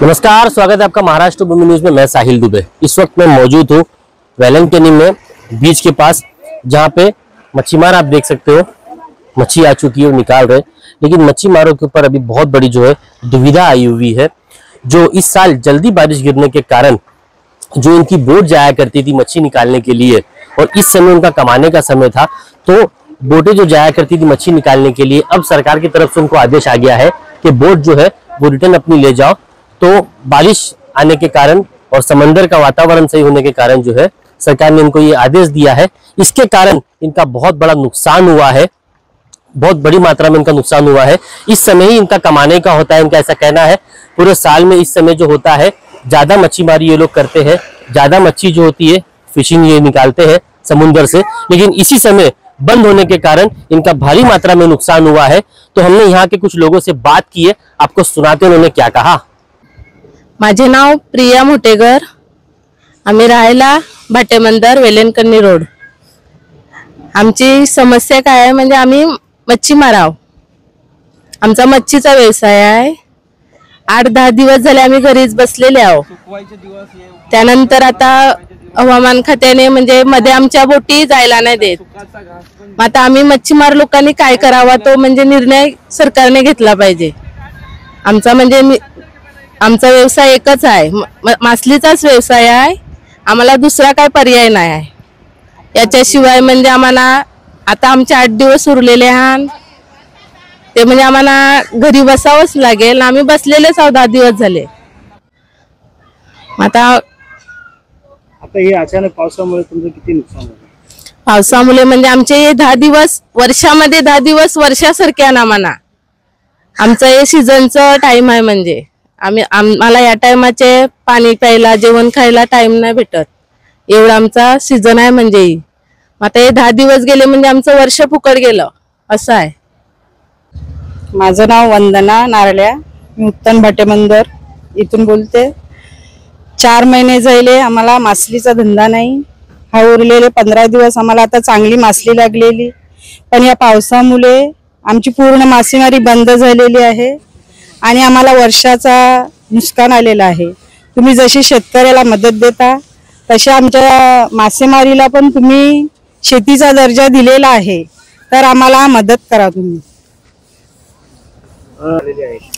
नमस्कार, स्वागत है आपका महाराष्ट्र भूमि न्यूज में। मैं साहिल दुबे। इस वक्त मैं मौजूद हूँ वेलेंकनी में, बीच के पास, जहाँ पे मच्छी मार आप देख सकते हो मच्छी आ चुकी है और निकाल रहे। लेकिन मच्छी मारों के ऊपर अभी बहुत बड़ी जो है दुविधा आई हुई है। जो इस साल जल्दी बारिश गिरने के कारण जो इनकी बोट जाया करती थी मच्छी निकालने के लिए, और इस समय उनका कमाने का समय था, तो बोटें जो जाया करती थी मच्छी निकालने के लिए, अब सरकार की तरफ से उनको आदेश आ गया है कि बोट जो है वो रिटर्न अपनी ले जाओ। तो बारिश आने के कारण और समंदर का वातावरण सही होने के कारण जो है सरकार ने इनको ये आदेश दिया है। इसके कारण इनका बहुत बड़ा नुकसान हुआ है, बहुत बड़ी मात्रा में इनका नुकसान हुआ है। इस समय ही इनका कमाने का होता है, इनका ऐसा कहना है। पूरे साल में इस समय जो होता है ज्यादा मच्छी मारी ये लोग करते हैं, ज्यादा मच्छी जो होती है फिशिंग ये निकालते हैं समुद्र से, लेकिन इसी समय बंद होने के कारण इनका भारी मात्रा में नुकसान हुआ है। तो हमने यहाँ के कुछ लोगों से बात की है, आपको सुनाते हैं उन्होंने क्या कहा। माझे नाव प्रिया मोटेगर, आम्ही राहायला भाटेमंदर वेलेंकनी रोड। आमची समस्या काय आहे म्हणजे आम्ही मच्छी माराव, आमचा मच्छीचा व्यवसाय आहे। 8-10 दिवस झाले आम्ही घरीच बसलेले आहो। त्यानंतर आता हवामान खात्याने म्हणजे मध्ये आमच्या बोटी जायला नाही देत। आता आम्ही मच्छीमार लोकांनी काय करावा तो म्हणजे निर्णय सरकारने घेतला पाहिजे। आमचा म्हणजे आमचा व्यवसाय एकच आहे, मासलीचाच व्यवसाय आहे। आम्हाला दुसरा काय पर्याय नाही आहे। याच्याशिवाय म्हणजे आम्हाला आता आमचे 8 दिवस उरलेले आहेत, ते म्हणजे आम्हाला घरी बसावंच लागेल। आम्ही बसलेलेच आहोत 10 दिवस झाले। आता हे अचानक पावसामुळे तुमचं किती नुकसान झालं? पावसामुळे म्हणजे आमचे 10 दिवस वर्षामध्ये 10 दिवस वर्षासारखे आम्हाला आमचं हे सीझनचं टाइम आहे। म्हणजे आम्हाला या टाइमाचे पाणी प्यायला जेवण खायला टाइम नाही भेटत, एवढा आमचा सीझन आहे। म्हणजे आता हे 10 दिवस गेले म्हणजे आमचं वर्ष फुकट गेलं असं आहे। माझं नाव वंदना नारळ्या, मी उत्तन भाटेमंदर इथून बोलते। 4 महिने झाले आम्हाला मासलीचा धंदा नाही। हा उरलेले 15 दिवस आम्हाला आता चांगली मासली लागलेली, पण या पावसामुळे आमची पूर्ण मासेमारी बंद झालेली आहे आणि आम्हाला वर्षाचा नुकसान आलेला आहे। तुम्ही जशी शेतकऱ्याला मदत देता तशी आमच्या मासेमारीला पण तुम्ही शेतीचा दर्जा दिलेला आहे, तर आम्हाला मदत करा तुम्ही।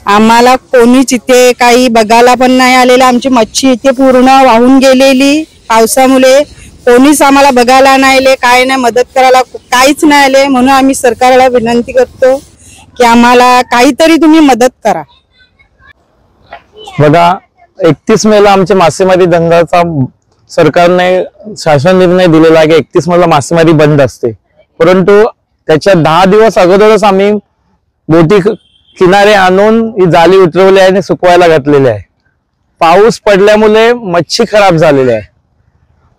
आम्हाला कोणीच इथे काही बघायला पण नाही आलेलं। आमची मच्छी इथे पूर्ण वाहून गेलेली पावसामुळे, कोणीच आम्हाला बघायला नाही आले, काय नाही मदत करायला काहीच नाही आले। म्हणून आम्ही सरकारला विनंती करतो की आम्हाला काहीतरी तुम्ही मदत करा। बघा, 31 मेला आमच्या मासेमारी धंद्याचा सरकारने शासन निर्णय दिलेला आहे की 31 मेला मासेमारी बंद असते, परंतु त्याच्या 10 दिवस अगोदरच आम्ही बोटी किनारे आणून ही जाळी उतरवली आहे आणि सुकवायला घातलेली आहे। पाऊस पडल्यामुळे मच्छी खराब झालेली आहे।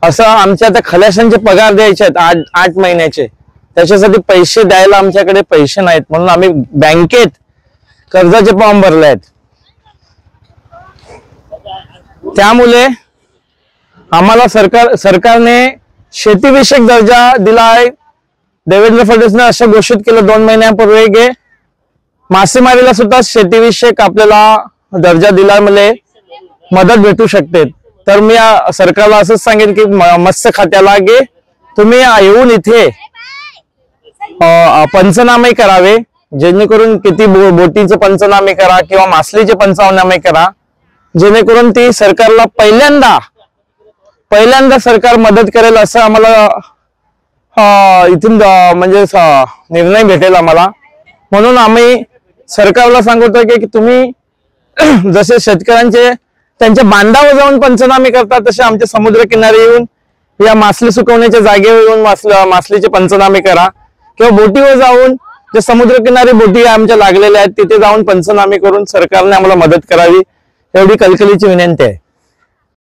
असं आमच्या आता खलाशांचे पगार द्यायचे आहेत 8 महिन्याचे, त्याच्यासाठी पैसे द्यायला आमच्याकडे पैसे नाहीत, म्हणून आम्ही बँकेत कर्जाचे फॉर्म भरले आहेत। त्यामुळे आम्हाला सरकारने शेतीविषयक दर्जा दिला आहे। देवेंद्र फडणवीसने असं घोषित केलं 2 महिन्यापूर्वी की मासेमारीला सुद्धा शेतीविषयक आपल्याला दर्जा दिल्यामुळे मदत भेटू शकते। तर मी सरकारला असंच सांगेन की मत्स्य खात्याला की तुम्ही येऊन इथे पंचनामे करावे, जेणेकरून किती बोटीचे पंचनामे करा किंवा मासलीचे पंचनामे करा, जेणेकरून ती सरकारला पहिल्यांदा सरकार मदत करेल असं आम्हाला इथून म्हणजे निर्णय भेटेल आम्हाला। म्हणून आम्ही सरकारला सांगतो की तुम्ही जसे शेतकऱ्यांचे त्यांच्या बांधावर जाऊन पंचनामे करतात, तसे आमच्या समुद्र किनारी येऊन या मासली सुकवण्याच्या जागेवर येऊन मासलीचे पंचनामे करा, किंवा बोटीवर जाऊन जे समुद्र किनारी बोटी आमच्या लागलेल्या आहेत तिथे जाऊन पंचनामे करून सरकारने आम्हाला मदत करावी, एवढी कळकळीची विनंती आहे।